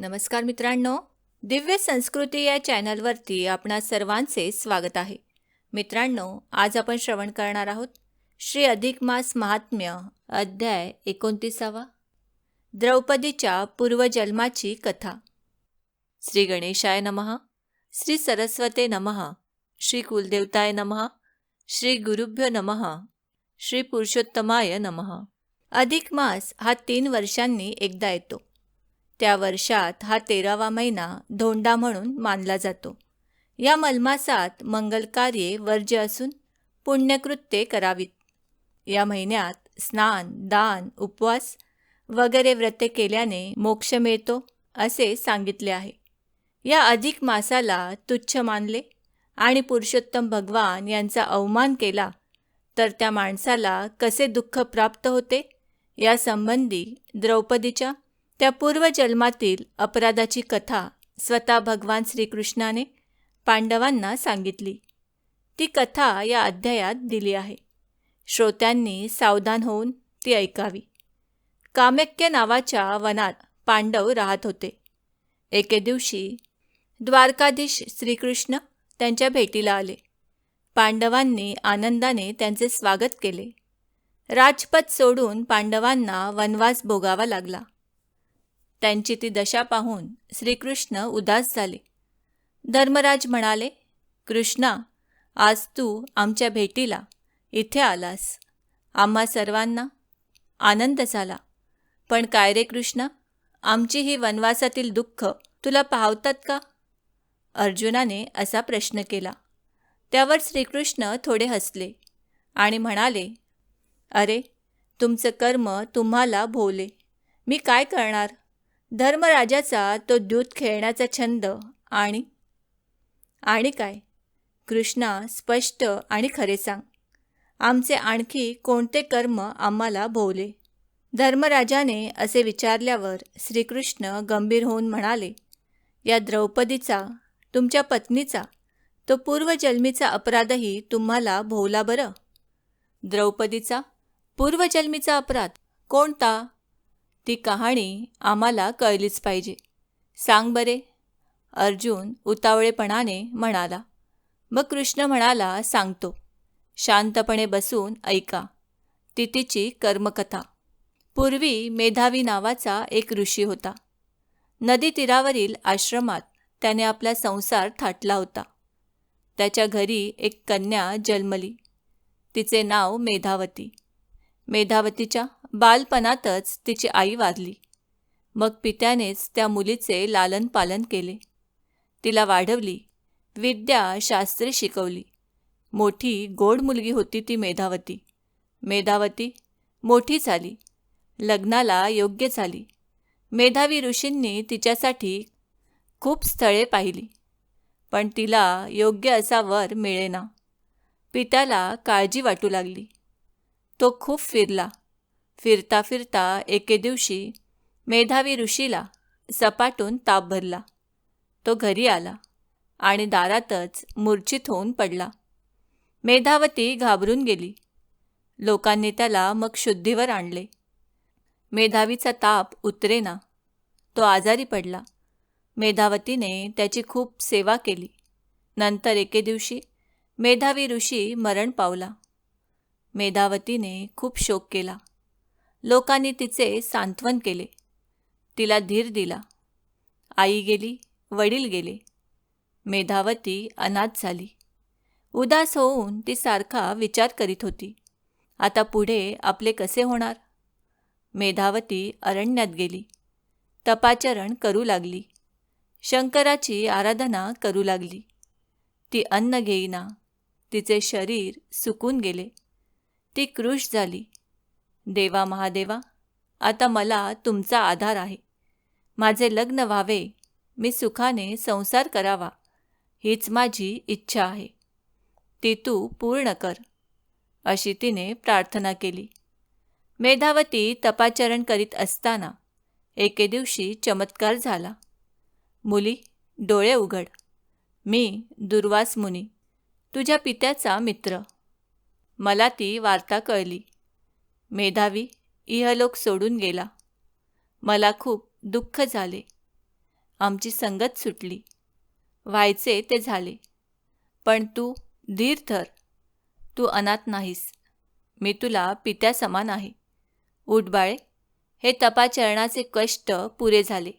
नमस्कार मित्रांनो, दिव्य संस्कृती या चॅनलवरती आपणा सर्वांचे स्वागत आहे. मित्रांनो, आज आपण श्रवण करणार आहोत श्री अधिक मास महात्म्य अध्याय 29. द्रौपदीच्या पूर्वजन्माची कथा. श्री गणेशाय नमः, श्री सरस्वते नमः, श्री कुलदेवताय नमः, श्री गुरुभ्यो नमः, श्री पुरुषोत्तमाय नमः. अधिक मास हा 3 वर्षांनी एकदा येतो. त्या वर्षात हा 13वा महिना धोंडा म्हणून मानला जातो. या मलमासात मंगलकार्ये वर्ज्य असून पुण्यकृत्ये करावीत. या महिन्यात स्नान, दान, उपवास वगैरे व्रते केल्याने मोक्ष मिळतो असे सांगितले आहे. या अधिक मासाला तुच्छ मानले आणि पुरुषोत्तम भगवान यांचा अवमान केला तर त्या माणसाला कसे दुःख प्राप्त होते या संबंधी द्रौपदीच्या त्या पूर्वजन्मातील अपराधाची कथा स्वतः भगवान श्रीकृष्णाने पांडवांना सांगितली. ती कथा या अध्यायात दिली आहे. श्रोत्यांनी सावधान होऊन ती ऐकावी. काम्यक्य नावाच्या वनात पांडव राहत होते. एके दिवशी द्वारकाधीश श्रीकृष्ण त्यांच्या भेटीला आले. पांडवांनी आनंदाने त्यांचे स्वागत केले. राजपद सोडून पांडवांना वनवास भोगावा लागला. त्यांची ती दशा पाहून श्रीकृष्ण उदास झाले. धर्मराज म्हणाले, कृष्णा, आज तू आमच्या भेटीला इथे आलास. आम्हा सर्वांना आनंद झाला. पण काय रे कृष्णा, आमची ही वनवासातील दुःख तुला पाहतात का? अर्जुनाने असा प्रश्न केला. त्यावर श्रीकृष्ण थोडे हसले आणि म्हणाले, अरे, तुमचं कर्म तुम्हाला भोवले. मी काय करणार? धर्मराजाचा तो द्यूत खेळण्याचा छंद आणि काय? कृष्णा, स्पष्ट आणि खरे सांग. आमचे आणखी कोणते कर्म आम्हाला भोवले? धर्मराजाने असे विचारल्यावर श्रीकृष्ण गंभीर होऊन म्हणाले, या द्रौपदीचा, तुमच्या पत्नीचा, तो पूर्वजन्मीचा अपराधही तुम्हाला भोवला बरं. द्रौपदीचा पूर्वजन्मीचा अपराध कोणता? ती कहाणी आम्हाला कळलीच पाहिजे. सांग बरे. अर्जुन उतावळेपणाने म्हणाला. मग कृष्ण म्हणाला, सांगतो. शांतपणे बसून ऐका. ती तिची कर्मकथा. पूर्वी मेधावी नावाचा एक ऋषी होता. नदी तीरावरील आश्रमात त्याने आपला संसार थाटला होता. त्याच्या घरी एक कन्या जन्मली. तिचे नाव मेधावती. मेधावतीच्या बालपणातच तिची आई वारली. मग पित्यानेच त्या मुलीचे लालन पालन केले. तिला वाढवली, विद्या शास्त्रे शिकवली. मोठी गोड मुलगी होती ती मेधावती. मेधावती मोठी झाली, लग्नाला योग्य झाली. मेधावी ऋषींनी तिच्यासाठी खूप स्थळे पाहिली, पण तिला योग्य असा वर मिळेना. पित्याला काळजी वाटू लागली. तो खूप फिरला. फिरता फिरता एके दिवशी मेधावी ऋषीला सपाटून ताप भरला. तो घरी आला आणि दारातच मूर्छित होऊन पडला. मेधावती घाबरून गेली. लोकांनी त्याला मग शुद्धीवर आणले. मेधावीचा ताप उतरेना. तो आजारी पडला. मेधावतीने त्याची खूप सेवा केली. नंतर एके दिवशी मेधावी ऋषी मरण पावला. मेधावतीने खूप शोक केला. लोकांनी तिचे सांत्वन केले. तिला धीर दिला. आई गेली, वडील गेले. मेधावती अनाथ झाली. उदास होऊन ती सारखा विचार करीत होती, आता पुढे आपले कसे होणार? मेधावती अरण्यात गेली. तपाचरण करू लागली. शंकराची आराधना करू लागली. ती अन्न घेईना. तिचे शरीर सुकून गेले. ती कृश झाली. देवा महादेवा, आता मला तुमचा आधार आहे. माझे लग्न व्हावे, मी सुखाने संसार करावा, हीच माझी इच्छा आहे. ती तू पूर्ण कर, अशी तिने प्रार्थना केली. मेधावती तपाचरण करीत असताना एके दिवशी चमत्कार झाला. मुली, डोळे उघड. मी दुर्वास मुनी, तुझ्या पित्याचा मित्र. मला ती वार्ता कळली. मेधावी इहलोक सोडून गेला. मला खूप दुःख झाले. आमची संगत सुटली. व्हायचे ते झाले. पण तू धीर धर. तू अनाथ नाहीस. मी तुला पित्या समान आहे. उठ बाळे, हे तपाचरणाचे कष्ट पुरे झाले.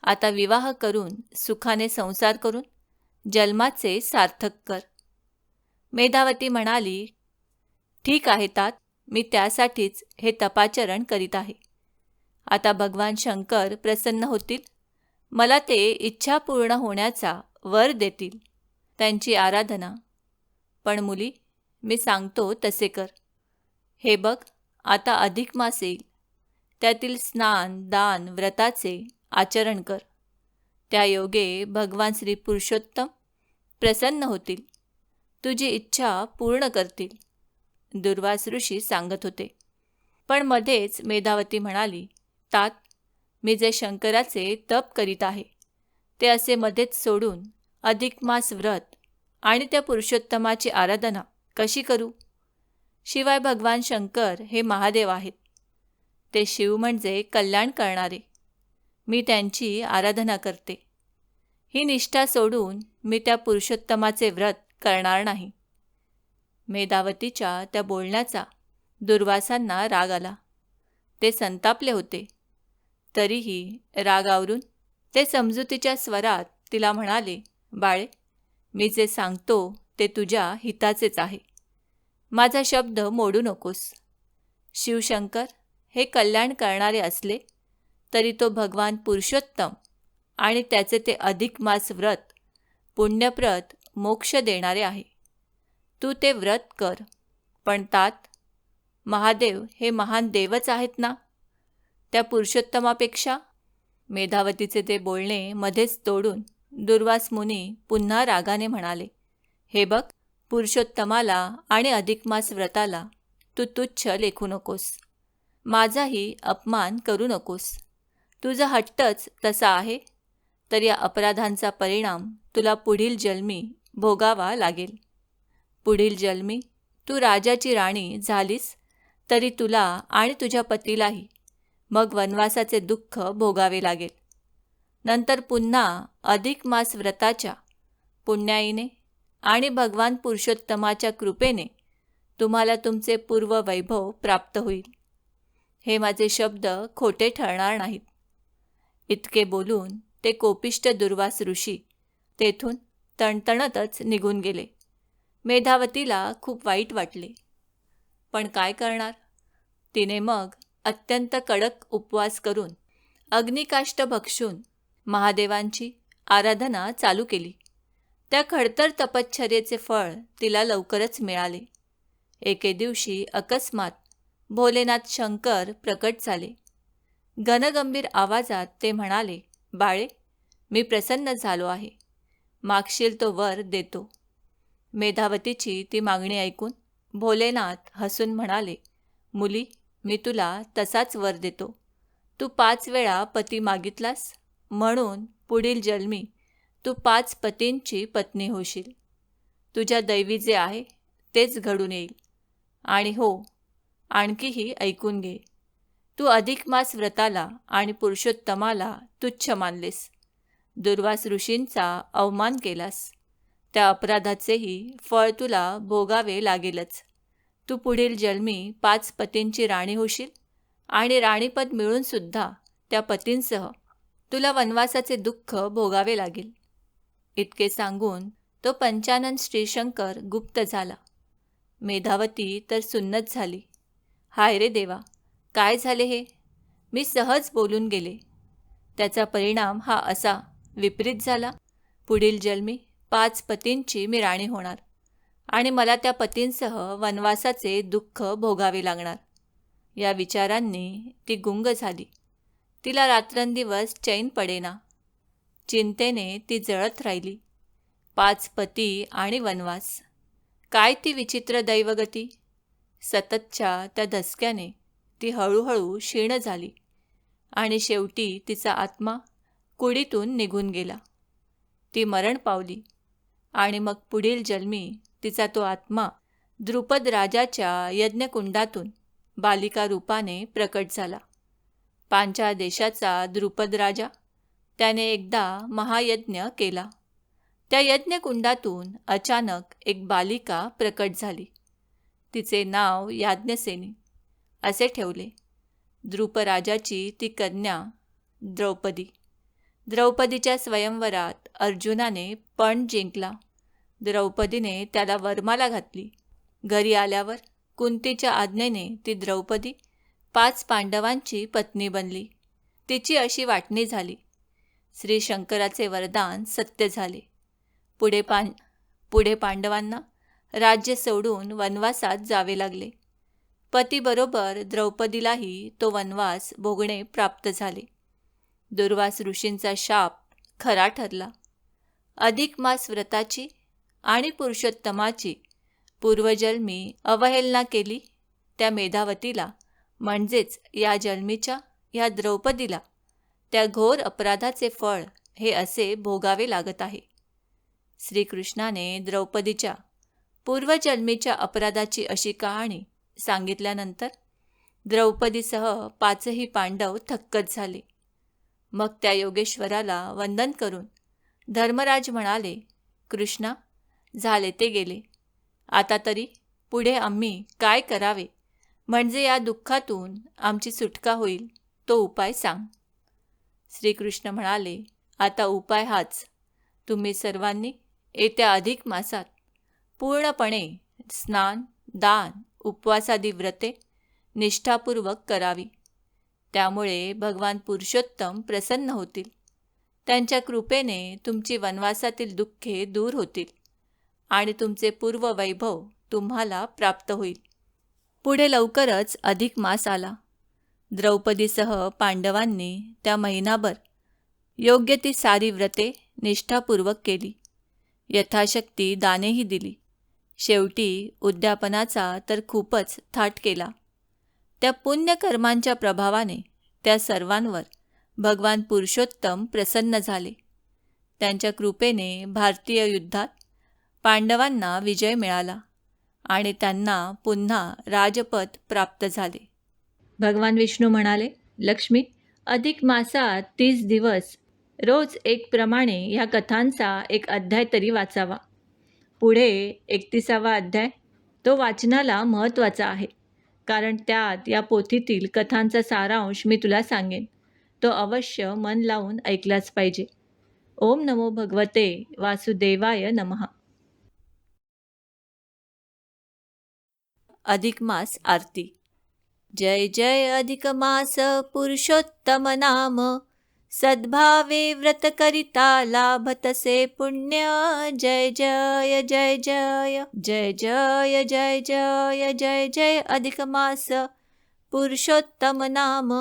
आता विवाह करून सुखाने संसार करून जन्माचे सार्थक कर. मेधावती म्हणाली, ठीक आहे तात, मी त्यासाठीच हे तपाचरण करीत आहे. आता भगवान शंकर प्रसन्न होतील, मला ते इच्छा पूर्ण होण्याचा वर देतील. त्यांची आराधना. पण मुली, मी सांगतो तसे कर. हे बघ, आता अधिक मास येईल. त्यातील स्नान दान व्रताचे आचरण कर. त्या योगे भगवान श्री पुरुषोत्तम प्रसन्न होतील, तुझी इच्छा पूर्ण करतील. दुर्वास ऋषी सांगत होते. पण मध्येच मेधावती म्हणाली, तात, मी जे शंकराचे तप करीत आहे ते असे मध्येच सोडून अधिक मास व्रत आणि त्या पुरुषोत्तमाची आराधना कशी करू? शिवाय भगवान शंकर हे महादेव आहेत. ते शिव म्हणजे कल्याण करणारे. मी त्यांची आराधना करते. ही निष्ठा सोडून मी त्या पुरुषोत्तमाचे व्रत करणार नाही. मेधावतीच्या त्या बोलण्याचा दुर्वासांना राग आला. ते संतापले होते. तरीही रागावरून ते समजुतीच्या स्वरात तिला म्हणाले, बाळे, मी जे सांगतो ते तुझ्या हिताचेच आहे. माझा शब्द मोडू नकोस. शिवशंकर हे कल्याण करणारे असले तरी तो भगवान पुरुषोत्तम आणि त्याचे ते अधिक मास व्रत पुण्यप्रद मोक्ष देणारे आहे. तू ते व्रत कर. पण तात, महादेव हे महान देवच आहेत ना, त्या पुरुषोत्तमापेक्षा? मेधावतीचे ते बोलणे मध्येच तोडून दुर्वास मुनी पुन्हा रागाने म्हणाले, हे बघ, पुरुषोत्तमाला आणि अधिक मास व्रताला तू तुच्छ लेखू नकोस. माझाही अपमान करू नकोस. तुझा हट्टच तसा आहे तर या अपराधांचा परिणाम तुला पुढील जन्मी भोगावा लागेल. पुढील जन्मी तू राजाची राणी झालीस तरी तुला आणि तुझ्या पतीलाही मग वनवासाचे दुःख भोगावे लागेल. नंतर पुन्हा अधिक मास व्रताच्या पुण्याईने आणि भगवान पुरुषोत्तमाच्या कृपेने तुम्हाला तुमचे पूर्व वैभव प्राप्त होईल. हे माझे शब्द खोटे ठरणार नाहीत. इतके बोलून ते कोपिष्ट दुर्वास ऋषी तेथून तणतणतच निघून गेले. मेधावतीला खूप वाईट वाटले. पण काय करणार? तिने मग अत्यंत कडक उपवास करून अग्निकाष्ट भक्षून महादेवांची आराधना चालू केली. त्या खडतर तपश्चर्येचे फळ तिला लवकरच मिळाले. एके दिवशी अकस्मात भोलेनाथ शंकर प्रकट झाले. घनगंभीर आवाजात ते म्हणाले, बाळे, मी प्रसन्न झालो आहे. मागशील तो वर देतो. मेधावतीची ती मागणी ऐकून भोलेनाथ हसून म्हणाले, मुली, मी तुला तसाच वर देतो. तू 5 वेळा पती मागितलास म्हणून पुढील जन्मी तू 5 पतींची पत्नी होशील. तुझ्या दैवी जे आहे तेच घडून येईल. आणि हो, आणखीही ऐकून घे. तू अधिक मास व्रताला आणि पुरुषोत्तमाला तुच्छ मानलेस. दुर्वास ऋषींचा अवमान केलास. त्या अपराधाचेही फळ तुला भोगावे लागेलच. तू पुढील जन्मी 5 पतींची राणी होशील आणि राणीपद मिळूनसुद्धा त्या पतींसह तुला वनवासाचे दुःख भोगावे लागेल. इतके सांगून तो पंचानन श्रीशंकर गुप्त झाला. मेधावती तर सुन्नत झाली. हाय रे देवा, काय झाले हे? मी सहज बोलून गेले. त्याचा परिणाम हा असा विपरीत झाला. पुढील जन्मी 5 पतींची मी राणी होणार आणि मला त्या पतींसह वनवासाचे दुःख भोगावे लागणार. या विचारांनी ती गुंग झाली. तिला रात्रंदिवस चैन पडेना. चिंतेने ती जळत राहिली. 5 पती आणि वनवास. काय ती विचित्र दैवगती! सततच्या त्या धसक्याने ती हळूहळू क्षीण झाली आणि शेवटी तिचा आत्मा कुडीतून निघून गेला. ती मरण पावली आणि मग पुढील जन्मी तिचा तो आत्मा द्रुपद राजाच्या यज्ञकुंडातून बालिका रूपाने प्रकट झाला. पांचाळ देशाचा द्रुपद राजा त्याने एकदा महायज्ञ केला. त्या यज्ञकुंडातून अचानक एक बालिका प्रकट झाली. तिचे नाव याज्ञसेनी असे ठेवले. द्रुपराजाची ती कन्या द्रौपदी. द्रौपदीच्या स्वयंवरात अर्जुनाने पण जिंकला. द्रौपदीने त्याला वरमाला घातली. घरी आल्यावर कुंतीच्या आज्ञेने ती द्रौपदी 5 पांडवांची पत्नी बनली. तिची अशी वाटणी झाली. श्री शंकराचे वरदान सत्य झाले. पुढे पांडवांना राज्य सोडून वनवासात जावे लागले. पतीबरोबर द्रौपदीलाही तो वनवास भोगणे प्राप्त झाले. दुर्वास ऋषींचा शाप खरा ठरला. अधिक मास व्रताची आणि पुरुषोत्तमाची पूर्वजन्मी अवहेलना केली त्या मेधावतीला, म्हणजेच या जन्मीच्या या द्रौपदीला त्या घोर अपराधाचे फळ हे असे भोगावे लागत आहे. श्रीकृष्णाने द्रौपदीच्या पूर्वजन्मीच्या अपराधाची अशी कहाणी सांगितल्यानंतर द्रौपदीसह 5ही पांडव थक्कच झाले. मग त्या योगेश्वराला वंदन करून धर्मराज म्हणाले, कृष्णा, झाले ते गेले. आता तरी पुढे आम्ही काय करावे, म्हणजे या दुःखातून आमची सुटका होईल, तो उपाय सांग. श्रीकृष्ण म्हणाले, आता उपाय हाच. तुम्ही सर्वांनी येत्या अधिक मासात पूर्णपणे स्नान, दान, उपवासादी व्रते निष्ठापूर्वक करावी. त्यामुळे भगवान पुरुषोत्तम प्रसन्न होतील. त्यांच्या कृपेने तुमची वनवासातील दुःखे दूर होतील आणि तुमचे पूर्व वैभव तुम्हाला प्राप्त होईल. पुढे लवकरच अधिक मास आला. द्रौपदीसह पांडवांनी त्या महिनाभर योग्य ती सारी व्रते निष्ठापूर्वक केली. यथाशक्ती दानेही दिली. शेवटी उद्यापनाचा तर खूपच थाट केला. त्या पुण्यकर्मांच्या प्रभावाने त्या सर्वांवर भगवान पुरुषोत्तम प्रसन्न झाले. त्यांच्या कृपेने भारतीय युद्धात पांडवांना विजय मिळाला आणि त्यांना पुन्हा राजपद प्राप्त झाले. भगवान विष्णू म्हणाले, लक्ष्मी, अधिक मासात 30 दिवस रोज एक प्रमाणे ह्या कथांचा एक अध्याय तरी वाचावा. पुढे 31वा अध्याय तो वाचनाला महत्त्वाचा आहे, कारण त्यात या पोथीतील कथांचा सारांश मी तुला सांगेन. तो अवश्य मन लावून ऐकलाच पाहिजे. ओम नमो भगवते वासुदेवाय नमः. अधिक मास आरती. जय जय अधिक मास पुरुषोत्तम नाम, सद्भावे व्रत करिता लाभतसे पुण्य. जय जय जय जय जय जय जय जय जय जय अधिक मास पुरुषोत्तम नाम,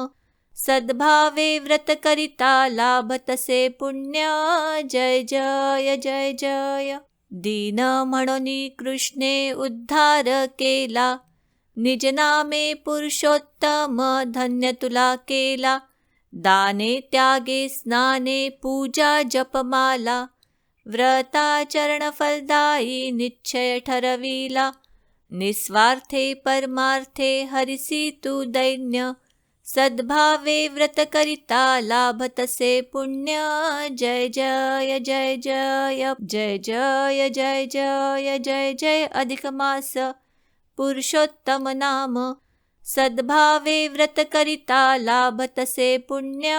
सद्भावे व्रत करिता लाभतसे पुण्य. जय जय जय जय. दीन म्हणून कृष्णे उद्धार केला, निज नामे पुरुषोत्तम धन्य तुला केला. दाने त्यागे स्नाने पूजा जपमाला, व्रताचरण फलदायी निश्चय ठरविला. निस्वार्थे परमार्थे हरिसी तू दैन्य, सद्भावे व्रत करिता लाभतसे पुण्य. जय जय जय जय जय जय जय जय जय जय अधिक मास पुरुषोत्तम नाम, सद्भावे व्रत करिता लाभतसे पुण्य.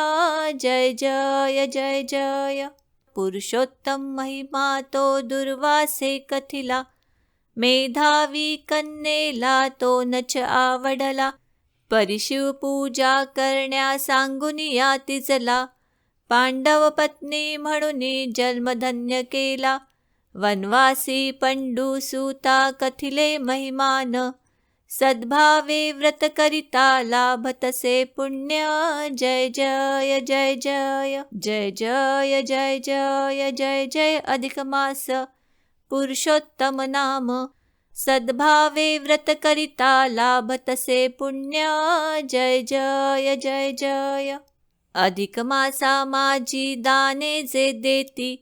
जय जय जय जय. पुरुषोत्तम महिमा तो दुर्वासे कथिला, मेधावी कन्येला तो नच आवडला. परिशिव पूजा करण्या सांगून या तिजला, पांडव पत्नी म्हणून जन्मधन्य केला. वनवासी पंडू सुता कथिले महिमान, सद्भावे व्रत करिता लाभतसे पुण्य. जय जय जय जय जय जय जय जय जय जय अधिक मास पुरुषोत्तम नाम, सद्भावे व्रत करिता लाभतसे पुण्य. जय जय जय जय. अधिक मासा माझी दाने जे देती,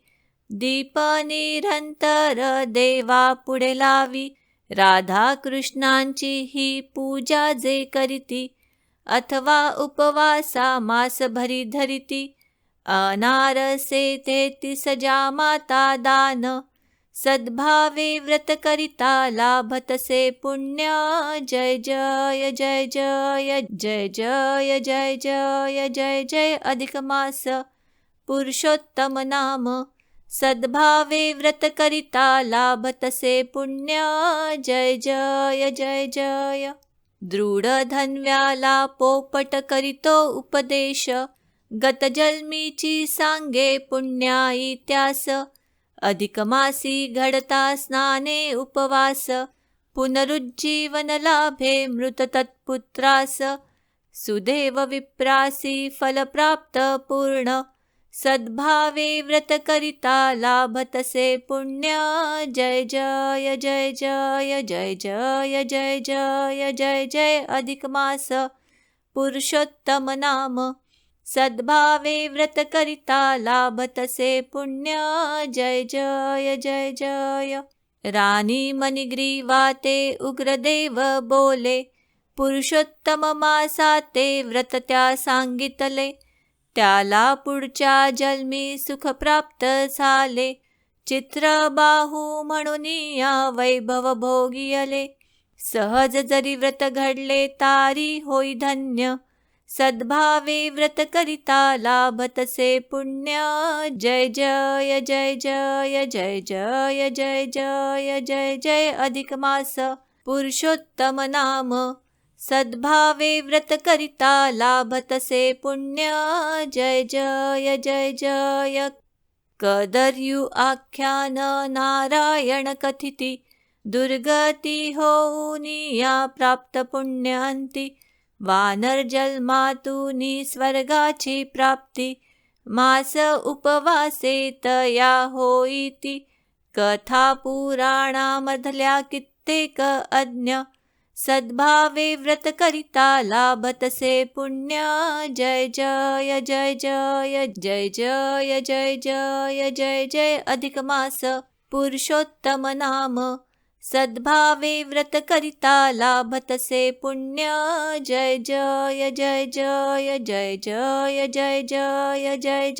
दीप निरंतर देवा पुढे लावी. राधा कृष्णांची ही पूजा जे करीती, अथवा उपवासा मास भरी धरिती. अनारसे 33 जामाता दान, सद्भावे व्रत करिता लाभतसे पुण्य. जय जय जय जय जय जय जय जय जय जय अधिक मास पुरुषोत्तम नाम, सद्भावे व्रत करिता लाभतसे पुण्य. जय जय जय जय. दृढ धन्व्याला पोपट करितो उपदेश, गत जन्मीची सांगे पुण्या इत्यास. अधिक मासी घडता स्नाने उपवास, पुनरुज्जीवन लाभे मृत तत्पुत्रास. सुदेव विप्रासी फल प्राप्त पूर्ण, सद्भावे व्रत करिता लाभतसे पुण्य. जय जय जय जय जय जय जय जय जय जय अधिक मास पुरुषोत्तम नाम, सद्भावे व्रत करिता लाभतसे पुण्य. जय जय जय जय. राणी मणिग्रीवा ते उग्रदेव बोले, पुरुषोत्तम मासाते व्रत त्या सांगितले. त्याला पुढच्या जन्मी सुख प्राप्त झाले, चित्रबाहू म्हणून या वैभव भोगियले. सहज जरी व्रत घडले तारी होई धन्य, सद्भावे व्रत करिता लाभतसे पुण्य. जय जय जय जय जय जय जय जय जय जय अधिक मास पुरुषोत्तम नाम, सद्भावे व्रत करिता लाभतसे पुण्य. जय जय जय जय. कदर्यु आख्यान नारायण कथिती, दुर्गती होऊनिया प्राप्त पुण्यांती. वानर जन्मातूनी स्वर्गाची प्राप्ती, मास उपवासे तया होईती. कथा पुराणामधल्या कित्येक अज्ञ, सद्भावे व्रत करिता लाभतसे पुण्य. जय जय जय जय जय जय जय जय जय जय अधिक मास पुरुषोत्तम नाम, सद्भावे व्रत करिता लाभतसे पुण्य. जय जय जय जय जय जय जय जय जय जय.